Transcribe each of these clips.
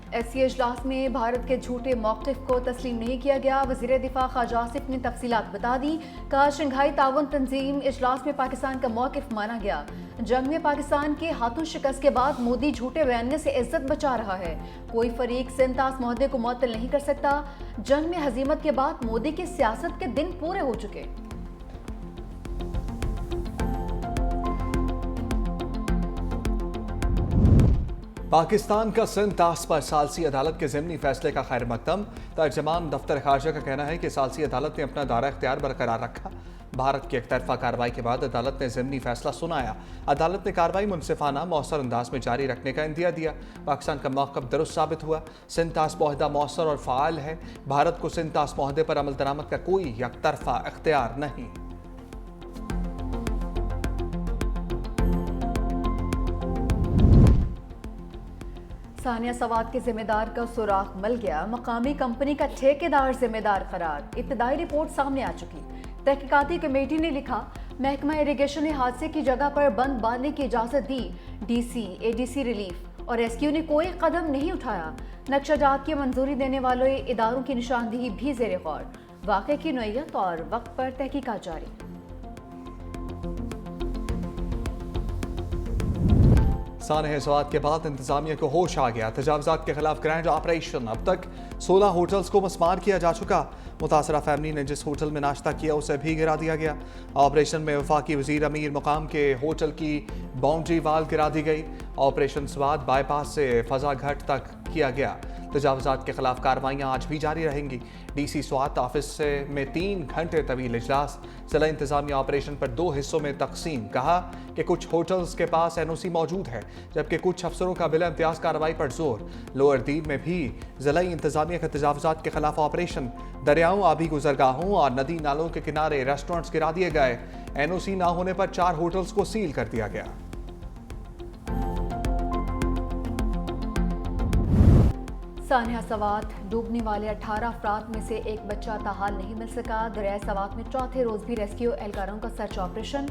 SC इजलास में भारत के झूठे मौक़िफ़ को तस्लीम नहीं किया गया। वज़ीर दिफा ख्वाजा आसिफ ने तफसीलात बता दी। कहा, शंघाई ताउन तंजीम इजलास में पाकिस्तान का मौक़िफ़ माना गया। जंग में पाकिस्तान के हाथों शिकस्त के बाद मोदी झूठे बयान से इज्जत बचा रहा है। कोई फरीक सिंतास महोदय को मुअत्तल नहीं कर सकता। जंग में हजीमत के बाद मोदी की सियासत के दिन पूरे हो चुके। पाकिस्तान का सिंध तास पर सालसी अदालत के ज़िमनी फैसले का खैर मकदम। तर्जमान दफ्तर खारजा का कहना है कि सालसी अदालत ने अपना दायरा इख्तियार बरकरार रखा। भारत की एकतरफा कार्रवाई के बाद अदालत ने ज़िमनी फैसला सुनाया। अदालत ने कार्रवाई मुनसिफाना मौसर अंदाज में जारी रखने का इंदिया दिया। पाकिस्तान का मौक़िफ़ दुरुस्त साबित हुआ। सिंध तास मुआहदा मौसर और फ़ाल है। भारत को सिंध तास मुआहदे पर अमल दरामद का कोई एकतरफा इख्तियार नहीं। सानिया सवाद के जिम्मेदार का सुराख मिल गया। मकामी कंपनी का ठेकेदार जिम्मेदार करार। इब्तदाई रिपोर्ट सामने आ चुकी। तहकीकाती कमेटी ने लिखा, महकमा इरिगेशन ने हादसे की जगह पर बंद बांधने की इजाजत दी। डीसी, एडीसी रिलीफ और रेस्क्यू ने कोई कदम नहीं उठाया। नक्शाजात की मंजूरी देने वाले इदारों की निशानदेही भी ज़ेर गौर। वाक़े की नोयत और वक्त पर तहकीकात जारी। सानिया सवाद के बाद इंतजामिया को होश आ गया। तजावजात के खिलाफ ग्रैंड ऑपरेशन। अब तक 16 होटल्स को मस्मार किया जा चुका। मुतासरा फैमिली ने जिस होटल में नाश्ता किया उसे भी गिरा दिया गया। ऑपरेशन में वफाकी वजीर अमीर मुकाम के होटल की बाउंड्री वाल गिरा दी गई। ऑपरेशन स्वाद बाईपास से फजा घाट तक किया गया। तजावजात के खिलाफ कार्रवाइयाँ आज भी जारी रहेंगी। डीसी स्वात ऑफिस में 3 घंटे तवील इजलास। जिला इंतजामिया ऑपरेशन पर 2 हिस्सों में तकसीम। कहा कि कुछ होटल्स के पास एनओसी मौजूद है, जबकि कुछ अफसरों का बिला इम्तियाज कार्रवाई पर जोर। लोअर दीव में भी जिला इंतजामिया के तजावजात के खिलाफ ऑपरेशन। दरियाओं, आबी गुजरगाहों और नदी नालों के किनारे रेस्टोरेंट्स गिरा दिए गए। एनओसी ना होने पर 4 होटल्स को सील कर दिया गया। सानिया सवात डूबने वाले 18 अफराद में से एक बच्चा ताहाल नहीं मिल सका। दरियाए सवात में चौथे रोज भी रेस्क्यू एहलकारों का सर्च ऑपरेशन।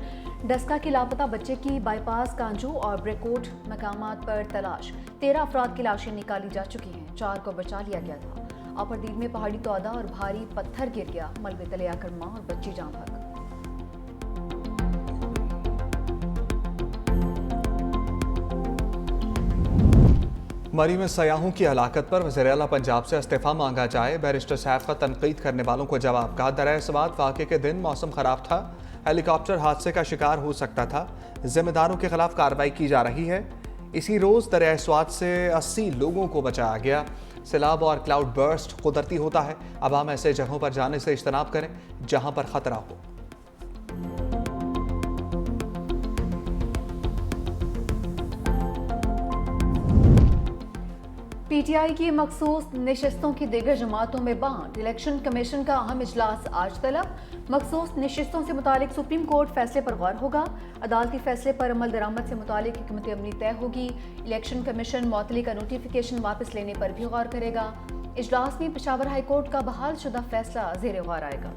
डस्का की लापता बच्चे की बाईपास, कांजू और ब्रेकोट मकामात पर तलाश। 13 अफराद की लाशें निकाली जा चुकी हैं। 4 को बचा लिया गया था। अपरदीर में पहाड़ी तौदा और भारी पत्थर गिर गया। मलबे तले आकर मां और बच्ची जान भाग। मरी में सयाहों की हलाकत पर वज़ीर आला पंजाब से इस्तीफ़ा मांगा जाए। बैरिस्टर सैफ का तनकीद करने वालों को जवाब। कहा, दरियाए सवात वाक़े के दिन मौसम ख़राब था। हेलीकॉप्टर हादसे का शिकार हो सकता था। जिम्मेदारों के खिलाफ कार्रवाई की जा रही है। इसी रोज़ दरियाए सवात से 80 लोगों को बचाया गया। सैलाब और क्लाउड बर्स्ट कुदरती होता है। अब हम ऐसे जगहों पर जाने से इज्तनाब करें जहाँ पर ख़तरा हो। पीटीआई की मखसूस नशिस्तों की दीगर जमातों में बांट। इलेक्शन कमीशन का अहम इजलास आज तलब। मखसूस नशिस्तों से मुतालिक सुप्रीम कोर्ट फैसले पर गौर होगा। अदालती फैसले पर अमल दरामद से मुतालिक हिकमत अमली तय होगी। इलेक्शन कमीशन मुअत्तली का नोटिफिकेशन वापस लेने पर भी गौर करेगा। इजलास में पेशावर हाई कोर्ट का बहाल शुदा फैसला ज़ेर गौर आएगा।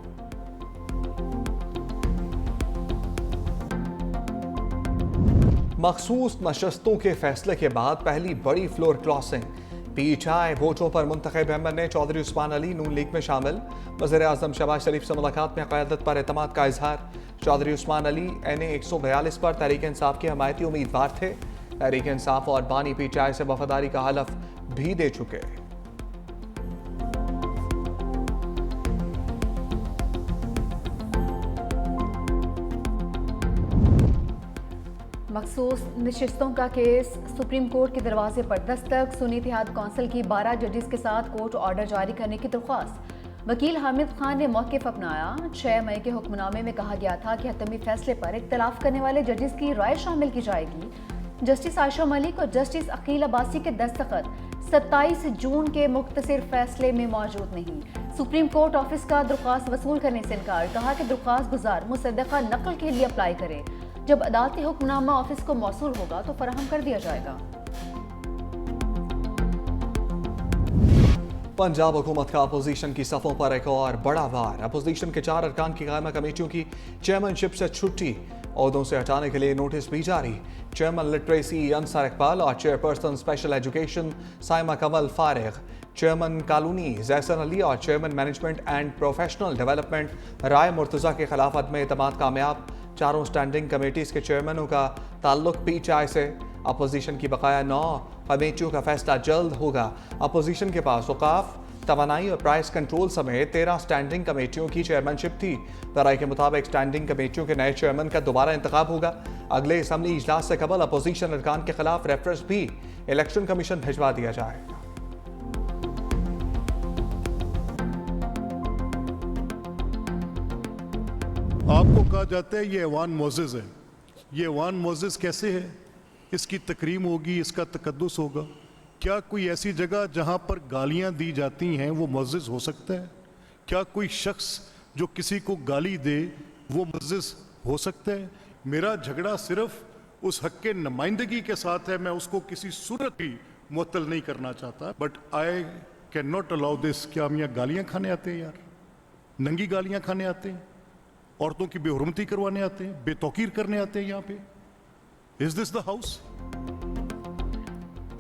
मखसूस नशस्तों के फैसले के बाद पहली बड़ी फ्लोर क्रॉसिंग। पीटीआई वोटों पर मुंतखब मेंबर ने चौधरी उस्मान अली नून लीग में शामिल। वज़ीर आज़म शहबाज शरीफ से मुलाकात में क़यादत पर एतमाद का इजहार। चौधरी उस्मान अली NA 142 पर तहरीक इंसाफ के हमायती उम्मीदवार थे। तहरीक इंसाफ और बानी पीटीआई से वफादारी का हलफ भी दे चुके। मखसूस नशिस्तों का केस सुप्रीम कोर्ट के दरवाजे पर दस्तक। सुन्नी इत्तेहाद कौंसिल की 12 जजेस के साथ कोर्ट ऑर्डर जारी करने की दरख्वास्त। वकील हामिद खान ने मौक़िफ़ अपनाया। 6 मई के हुक्मनामे में कहा गया था कि हतमी फैसले पर इख्तलाफ करने वाले जजेस की राय शामिल की जाएगी। जस्टिस आयशा मलिक और जस्टिस अकील अब्बासी के दस्तखत 27 जून के मुख्तसर फैसले में मौजूद नहीं। सुप्रीम कोर्ट ऑफिस का दरख्वास्त वसूल करने से इनकार। कहा कि दरख्वास्त गुजार मुसद्दक़ा नकल के लिए अप्लाई करे। जब अदालती हुक्मनामा ऑफिस को मौसूल होगा तो फराहम कर दिया जाएगा। पंजाब हुकूमत का अपोजिशन की सफ़ों पर एक और बड़ा वार। अपोजिशन के 4 अरकान की कायमा कमेटियों की चेयरमैनशिप से छुट्टी। ओहदों से हटाने के लिए नोटिस भी जारी। चेयरमैन लिटरेसी अंसार इकबाल और chairperson special education Saima Kamal Farig, chairman colony Jason Ali और chairman management and professional development Rai Murtaza के खिलाफ अदम एतमाद कामयाब। चारों स्टैंडिंग कमेटीज़ के चेयरमैनों का ताल्लुक PTI से। अपोजिशन की बकाया 9 कमेटियों का फैसला जल्द होगा। अपोजिशन के पास औकाफ, तवानाई और प्राइस कंट्रोल समेत 13 स्टैंडिंग कमेटियों की चेयरमैनशिप थी। राय के मुताबिक स्टैंडिंग कमेटियों के नए चेयरमैन का दोबारा इंतखाब होगा। अगले असम्बली इजलास से कबल अपोजिशन अरकान के खिलाफ रेफरेंस भी इलेक्शन कमीशन भिजवा दिया जाएगा। आपको कहा जाता है ये ऐवान मोज़िज़ है। ये ऐवान मोज़िज़ कैसे है? इसकी तकरीम होगी, इसका तकद्दुस होगा। क्या कोई ऐसी जगह जहां पर गालियां दी जाती हैं वो मोज़िज़ हो सकता है? क्या कोई शख्स जो किसी को गाली दे वो मोज़िज़ हो सकता है? मेरा झगड़ा सिर्फ उस हक के नुमाइंदगी के साथ है। मैं उसको किसी सूरत भी मुअत्तल नहीं करना चाहता, but I can not allow this. क्या हम यहाँ गालियाँ खाने आते हैं यार? नंगी गालियाँ खाने आते हैं? औरतों की बेहुरमती करवाने आते हैं? बेतौकीर करने आते हैं यहाँ पे? Is this the house?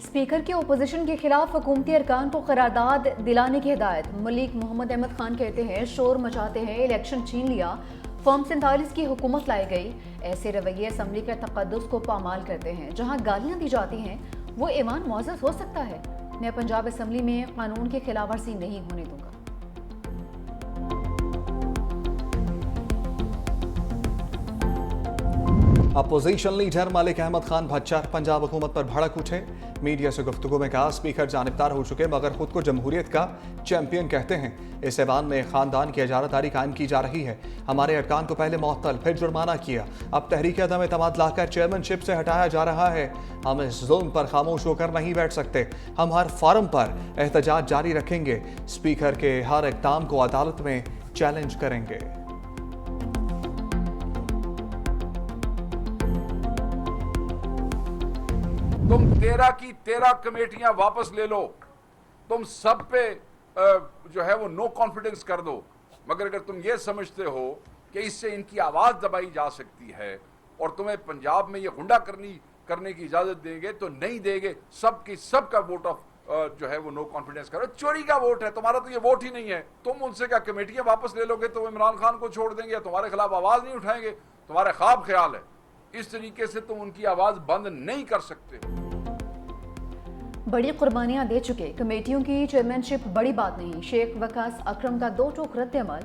Speaker की ओपोजिशन के खिलाफ हुकूमती अरकान को करारदाद दिलाने की हिदायत। मलिक मोहम्मद अहमद खान कहते हैं शोर मचाते हैं, इलेक्शन छीन लिया, फॉर्म 47 की हुकूमत लाई गई। ऐसे रवैये असम्बली के तकद्दुस को पामाल करते हैं। जहां गालियां दी जाती हैं वो ऐवान मोज़िज़ हो सकता है। मैं पंजाब असम्बली में कानून की खिलाफवर्जी नहीं होने दूंगा। अपोजिशन लीडर मलिक अहमद खान भच्चर पंजाब हुकूमत पर भड़क उठे। मीडिया से गुफ्तगू में कहा स्पीकर जानिबदार हो चुके मगर खुद को जमहूरियत का चैंपियन कहते हैं। इस ऐवान में खानदान की इजारतदारी कायम की जा रही है। हमारे अरकान को पहले मुअत्तल फिर जुर्माना किया, अब तहरीक अदम एतमाद लाकर चेयरमैनशिप से हटाया जा रहा है। हम इस जुल्म पर खामोश होकर नहीं बैठ सकते। हम हर फोरम पर एहतजाज जारी रखेंगे। स्पीकर के हर इक़दाम को अदालत में चैलेंज करेंगे। तुम 13 की 13 कमेटियां वापस ले लो, तुम सब पे जो है वो नो कॉन्फिडेंस कर दो, मगर अगर तुम ये समझते हो कि इससे इनकी आवाज दबाई जा सकती है और तुम्हें पंजाब में ये गुंडा करने की इजाजत देंगे तो नहीं देंगे। सबकी सबका वोट ऑफ जो है वो नो कॉन्फिडेंस करो। चोरी का वोट है, तुम्हारा तो ये वोट ही नहीं है। तुम उनसे क्या कमेटियां वापस ले लोगे तो इमरान खान को छोड़ देंगे या तुम्हारे खिलाफ आवाज नहीं उठाएंगे? तुम्हारे ख्वाब ख्याल है। इस तरीके से तुम उनकी आवाज बंद नहीं कर सकते। बड़ी कुर्बानियां दे चुके कमेटियों की चेयरमैनशिप बड़ी बात नहीं। शेख वकास अकरम का दो टोक रद्द-ए-अमल।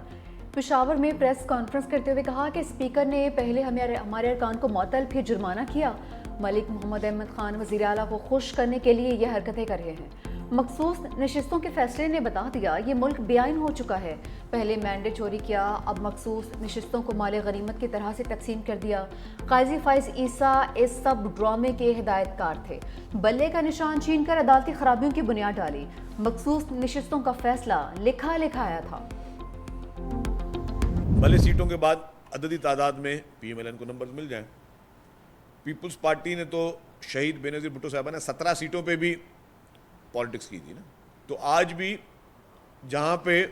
पेशावर में प्रेस कॉन्फ्रेंस करते हुए कहा कि स्पीकर ने पहले हमारे अरकान को मुअत्तल फिर जुर्माना किया। मलिक मोहम्मद अहमद खान वज़ीर आला को खुश करने के लिए यह हरकतें कर रहे हैं। मखसूस नशिस्तों के फैसले ने बता दिया ये मुल्क बेआइन हो चुका है। पहले मैंडेट चोरी किया, अब मखसूस नशिस्तों को माले गनीमत की तरह से तकसीम कर दिया। काजी फाइज ईसा इस सब ड्रामे के हिदायतकार थे। बल्ले का निशान छीन कर अदालती खराबियों की बुनियाद डाली। मखसूस नशिस्तों का फैसला लिखा लिखाया था। भले सीटों के बाद अददी तादाद में PMLN को नंबर मिल जाए। पीपल्स पार्टी ने तो शहीद बेनज़ीर भुट्टो साहबा ने 17 सीटों पे भी पॉलिटिक्स की थी ना। तो आज भी जहां पे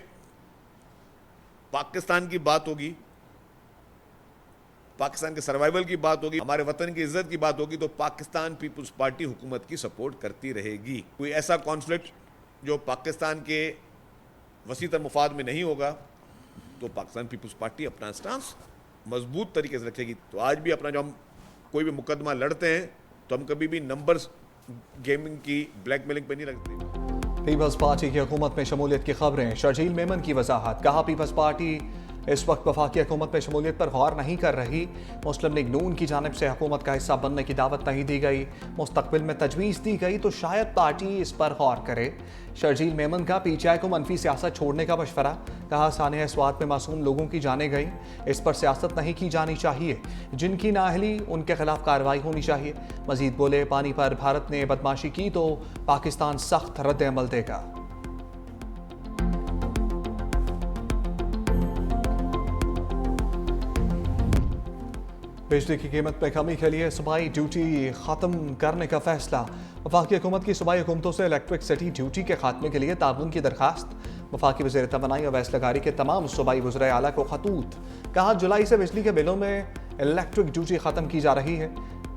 पाकिस्तान की बात होगी, पाकिस्तान के सर्वाइवल की बात होगी, हमारे वतन की इज्जत की बात होगी, तो पाकिस्तान पीपल्स पार्टी हुकूमत की सपोर्ट करती रहेगी। कोई ऐसा कॉन्फ्लिक्ट जो पाकिस्तान के वसीतर मुफाद में नहीं होगा तो पाकिस्तान पीपल्स पार्टी अपना स्टांस मजबूत तरीके से रखेगी। तो आज भी अपना जो हम कोई भी मुकदमा लड़ते हैं तो हम कभी भी नंबर्स गेमिंग की ब्लैकमेलिंग पे नहीं रखते। पीपल्स पार्टी की हुकूमत में शमूलियत की खबरें। शर्जील मेमन की वजाहत। कहा पीपल्स पार्टी इस वक्त वफाकी हुकूमत में शमूलियत पर गौर नहीं कर रही। मुस्लिम लीग नून की जानिब से हुकूमत का हिस्सा बनने की दावत नहीं दी गई। मुस्तकबिल में तजवीज़ दी गई तो शायद पार्टी इस पर गौर करे। शर्जील मेमन का PTI को मनफी सियासत छोड़ने का मशवरा। कहा सानिया स्वात में मासूम लोगों की जानें गई, इस पर सियासत नहीं की जानी चाहिए। जिनकी नाअहली उनके खिलाफ कार्रवाई होनी चाहिए। मजीद बोले पानी पर भारत ने बदमाशी की तो पाकिस्तान सख्त रद्द-ए-अमल देगा। बिजली की कीमत में कमी के लिए सूबाई ड्यूटी ख़त्म करने का फैसला। वफाकी हुकूमत की सूबाई हुकूमतों से इलेक्ट्रिसिटी ड्यूटी के खात्मे के लिए ताउन की दरखास्त। वफाकी वज़ीर तवानाई और वैसलगारी के तमाम सूबाई वज़राए आला को खतूत। कहा जुलाई से बिजली के बिलों में इलेक्ट्रिक ड्यूटी ख़त्म की जा रही है।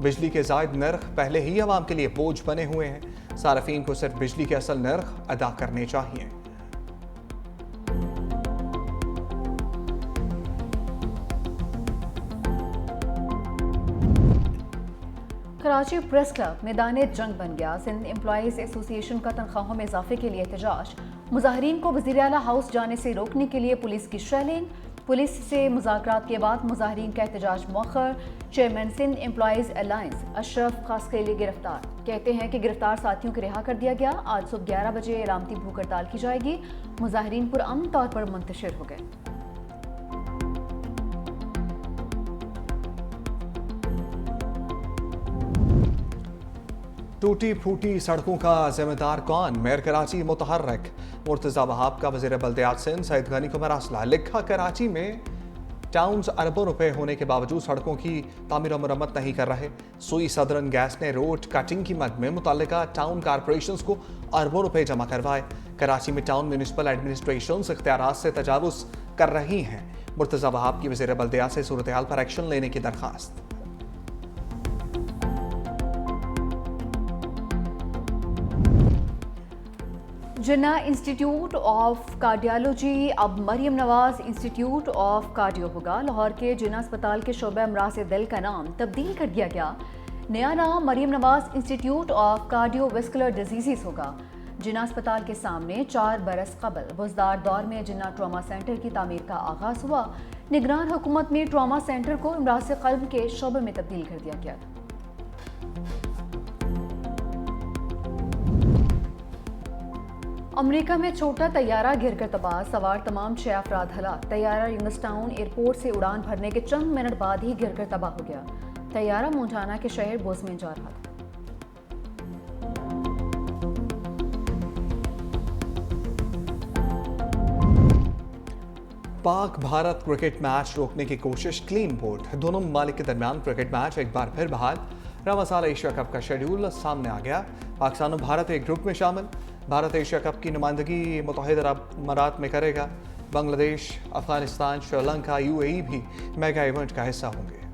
बिजली के जायद नर्ख पहले ही आवाम के लिए बोझ बने हुए हैं। सार्फिन को सिर्फ बिजली के असल नर्ख अदा करने चाहिए। कराची प्रेस क्लब मैदान जंग बन गया। सिंध एम्प्लॉइज एसोसिएशन का तनख्वाहों में इजाफे के लिए एहतजाज। मुजाहरीन को वज़ीर आला हाउस जाने से रोकने के लिए पुलिस की शेलिंग। पुलिस से मुज़ाकरात के बाद मुजाहरीन का एहतजाज मौखर। Chairman Sindh employees alliance Ashraf Khaskheli गिरफ्तार। कहते हैं कि गिरफ्तार साथियों को रिहा कर दिया गया। आज सुबह 11 बजे अलामती भूख हड़ताल की जाएगी। मुजाहरीन पुरअमन तौर पर मुंतशिर हो गए। टूटी फूटी सड़कों का जिम्मेदार कौन? मेयर कराची मुतहर्रिक। मुर्तज़ा वहाब का वज़ीर बल्दियात सिंध सईद गनी को मरासला। लिखा, कराची में टाउन्स अरबों रुपए होने के बावजूद सड़कों की तामीर और मरम्मत नहीं कर रहे। सुई सदरन गैस ने रोड कटिंग की मद में मुतल्लिका टाउन कारपोरेशंस को अरबों रुपए जमा करवाए। कराची में टाउन म्यूनिसिपल एडमिनिस्ट्रेशन इख्तियारात से तजावुज़ कर रही हैं। मुर्तज़ा वहाब की वज़ीर बल्दियात से सूरत हाल पर एक्शन लेने की दरख्वास्त। जिन्ना इंस्टीट्यूट ऑफ कार्डियोलॉजी अब Maryam Nawaz institute of cardio होगा। लाहौर के जिन्ना अस्पताल के शोबे अमराज दिल का नाम तब्दील कर दिया गया। नया नाम Maryam Nawaz institute of cardiovascular disease होगा। जिन्ना अस्पताल के सामने 4 बरस कबल बुज़दार दौर में जिन्ना ट्रॉमा सेंटर की तामीर का आगाज़ हुआ। निगरान हुकूमत में ट्रॉमा सेंटर को अमराज क़ल्ब के शोबे में तब्दील कर दिया गया। अमेरिका में छोटा तैयारा गिरकर तबाह। सवार तमाम 6 अफराद हलाक। तैयारा यंगस्टाउन एयरपोर्ट से उड़ान भरने के चंद मिनट बाद ही गिरकर तबाह हो गया। तैयारा मोंटाना के शहर बोज़मेन जा रहा था। पाक भारत क्रिकेट मैच रोकने की कोशिश, क्लीन बोल्ड। दोनों ममालिक के दरमियान क्रिकेट मैच एक बार फिर बहाल। रवा साल एशिया कप का शेड्यूल सामने आ गया। पाकिस्तान और भारत एक ग्रुप में शामिल। भारत एशिया कप की नुमाइंदगी मुत्तहिदा अरब अमारात में करेगा। बांग्लादेश, अफगानिस्तान, श्रीलंका, UAE भी मेगा इवेंट का हिस्सा होंगे।